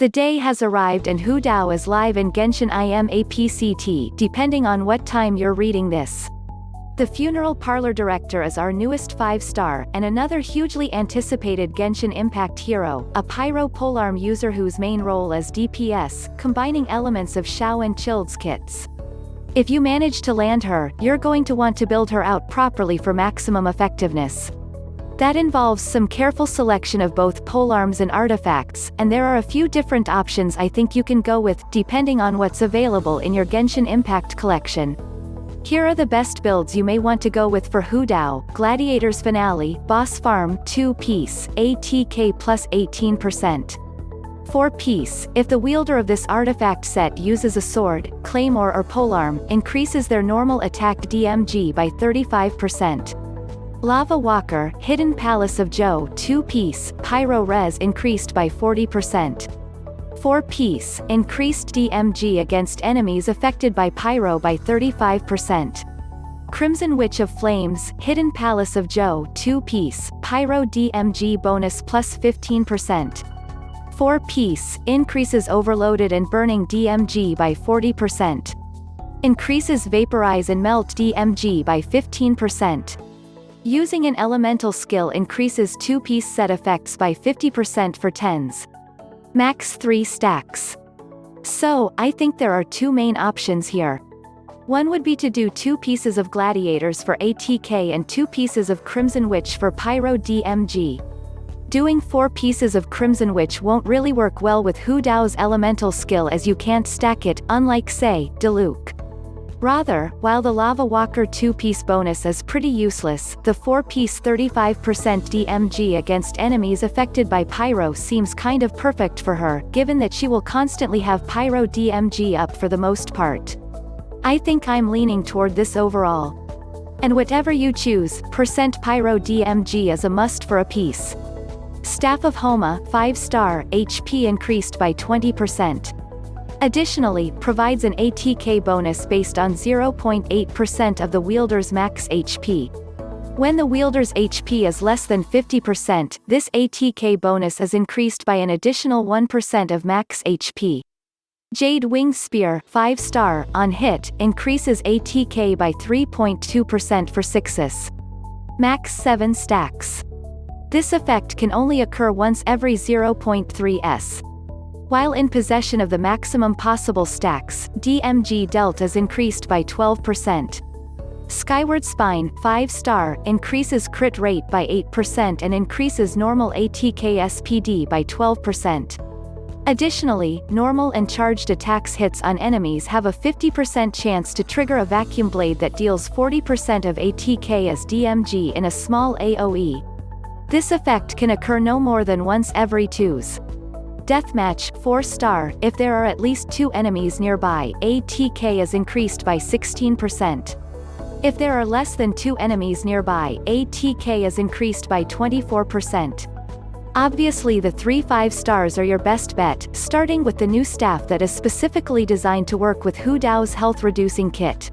The day has arrived and Hu Tao is live in Genshin Impact, depending on what time you're reading this. The funeral parlor director is our newest 5-star, and another hugely anticipated Genshin Impact hero, a Pyro Polearm user whose main role is DPS, combining elements of Xiao and Childe's kits. If you manage to land her, you're going to want to build her out properly for maximum effectiveness. That involves some careful selection of both polearms and artifacts, and there are a few different options I think you can go with, depending on what's available in your Genshin Impact collection. Here are the best builds you may want to go with for Hu Tao: Gladiator's Finale, Boss Farm, 2-piece, ATK plus 18%. 4-piece, if the wielder of this artifact set uses a sword, Claymore or Polearm, increases their Normal Attack DMG by 35%. Lavawalker, Hidden Palace of Zhou, 2-piece, Pyro RES increased by 40%. 4-piece, increased DMG against enemies affected by Pyro by 35%. Crimson Witch of Flames, Hidden Palace of Zhou, 2-piece, Pyro DMG Bonus plus 15%. 4-piece, increases Overloaded and Burning DMG by 40%. Increases Vaporize and Melt DMG by 15%. Using an elemental skill increases 2-piece set effects by 50% for 10s. Max 3 stacks. So, I think there are two main options here. One would be to do 2 pieces of Gladiators for ATK and 2 pieces of Crimson Witch for Pyro DMG. Doing 4 pieces of Crimson Witch won't really work well with Hu Tao's elemental skill, as you can't stack it, unlike say, Diluc. Rather, while the Lavawalker 2-piece bonus is pretty useless, the 4-piece 35% DMG against enemies affected by Pyro seems kind of perfect for her, given that she will constantly have Pyro DMG up for the most part. I think I'm leaning toward this overall. And whatever you choose, Pyro DMG is a must for a piece. Staff of Homa, 5-star, HP increased by 20%. Additionally, provides an ATK bonus based on 0.8% of the wielder's max HP. When the wielder's HP is less than 50%, this ATK bonus is increased by an additional 1% of max HP. Jade Winged Spear, 5-star, on hit, increases ATK by 3.2% for 6s. Max 7 stacks. This effect can only occur once every 0.3s. While in possession of the maximum possible stacks, DMG dealt is increased by 12%. Skyward Spine, 5-star, increases crit rate by 8% and increases Normal ATK SPD by 12%. Additionally, normal and charged attacks hits on enemies have a 50% chance to trigger a vacuum blade that deals 40% of ATK as DMG in a small AoE. This effect can occur no more than once every 2s. Deathmatch, 4-star, if there are at least 2 enemies nearby, ATK is increased by 16%. If there are less than 2 enemies nearby, ATK is increased by 24%. Obviously the 3 5-stars are your best bet, starting with the new staff that is specifically designed to work with Hu Tao's health-reducing kit.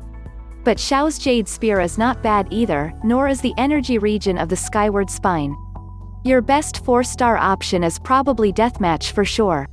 But Xiao's Jade Spear is not bad either, nor is the energy regen of the Skyward Spine. Your best 4-star option is probably Deathmatch for sure.